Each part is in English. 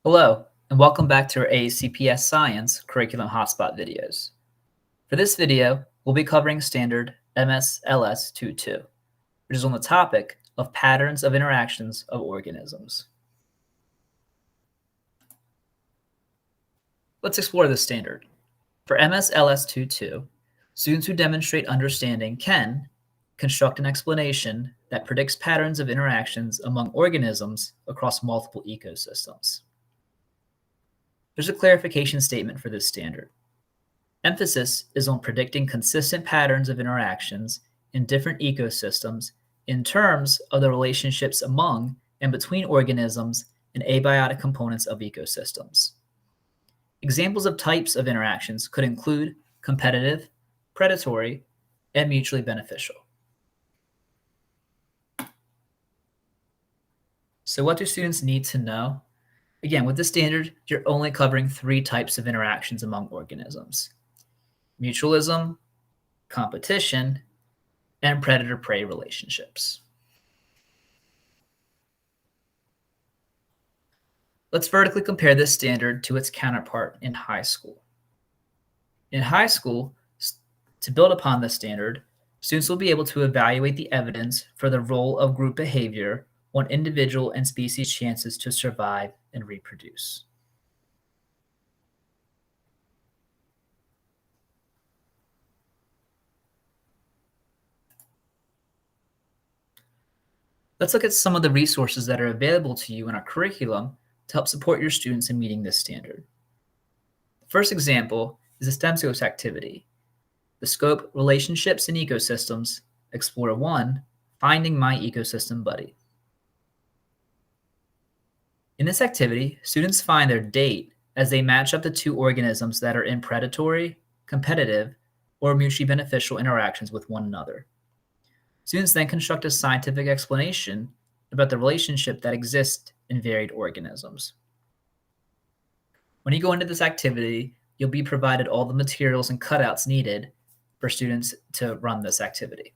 Hello, and welcome back to our ACPS Science Curriculum Hotspot videos. For this video, we'll be covering standard MSLS 2.2, which is on the topic of patterns of interactions of organisms. Let's explore this standard. For MSLS 2.2, students who demonstrate understanding can construct an explanation that predicts patterns of interactions among organisms across multiple ecosystems. There's a clarification statement for this standard. Emphasis is on predicting consistent patterns of interactions in different ecosystems in terms of the relationships among and between organisms and abiotic components of ecosystems. Examples of types of interactions could include competitive, predatory, and mutually beneficial. So what do students need to know? Again, with this standard, you're only covering 3 types of interactions among organisms: mutualism, competition, and predator-prey relationships. Let's vertically compare this standard to its counterpart in high school. In high school, to build upon this standard, students will be able to evaluate the evidence for the role of group behavior on individual and species chances to survive and reproduce. Let's look at some of the resources that are available to you in our curriculum to help support your students in meeting this standard. The first example is a STEM Scopes activity. The scope Relationships in Ecosystems, Explore 1, Finding My Ecosystem Buddy. In this activity, students find their date as they match up the 2 organisms that are in predatory, competitive, or mutually beneficial interactions with one another. Students then construct a scientific explanation about the relationship that exists in varied organisms. When you go into this activity, you'll be provided all the materials and cutouts needed for students to run this activity.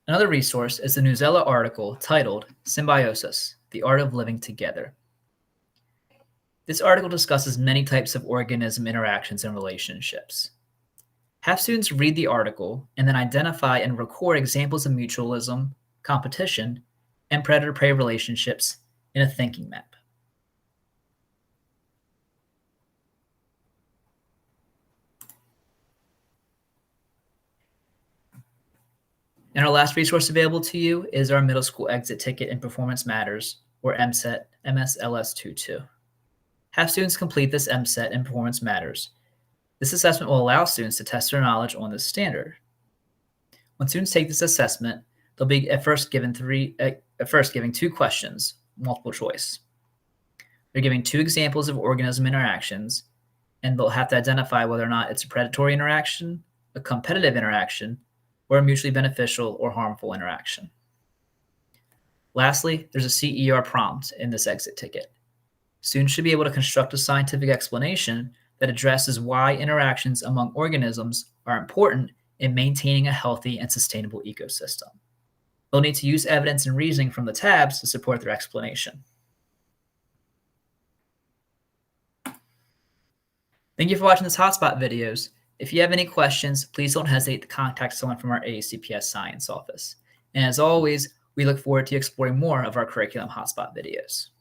Another resource is the Newsella article titled Symbiosis: The Art of Living Together. This article discusses many types of organism interactions and relationships. Have students read the article and then identify and record examples of mutualism, competition, and predator-prey relationships in a thinking map. And our last resource available to you is our Middle School Exit Ticket in Performance Matters, or MSET, MSLS 2.2. Have students complete this MSET in Performance Matters. This assessment will allow students to test their knowledge on this standard. When students take this assessment, they'll be at first giving 2 questions, multiple choice. They're giving 2 examples of organism interactions, and they'll have to identify whether or not it's a predatory interaction, a competitive interaction, or a mutually beneficial or harmful interaction. Lastly, there's a CER prompt in this exit ticket. Students should be able to construct a scientific explanation that addresses why interactions among organisms are important in maintaining a healthy and sustainable ecosystem. They'll need to use evidence and reasoning from the tabs to support their explanation. Thank you for watching this Hotspot videos. If you have any questions, please don't hesitate to contact someone from our ACPS Science office. And as always, we look forward to exploring more of our Curriculum Hotspot videos.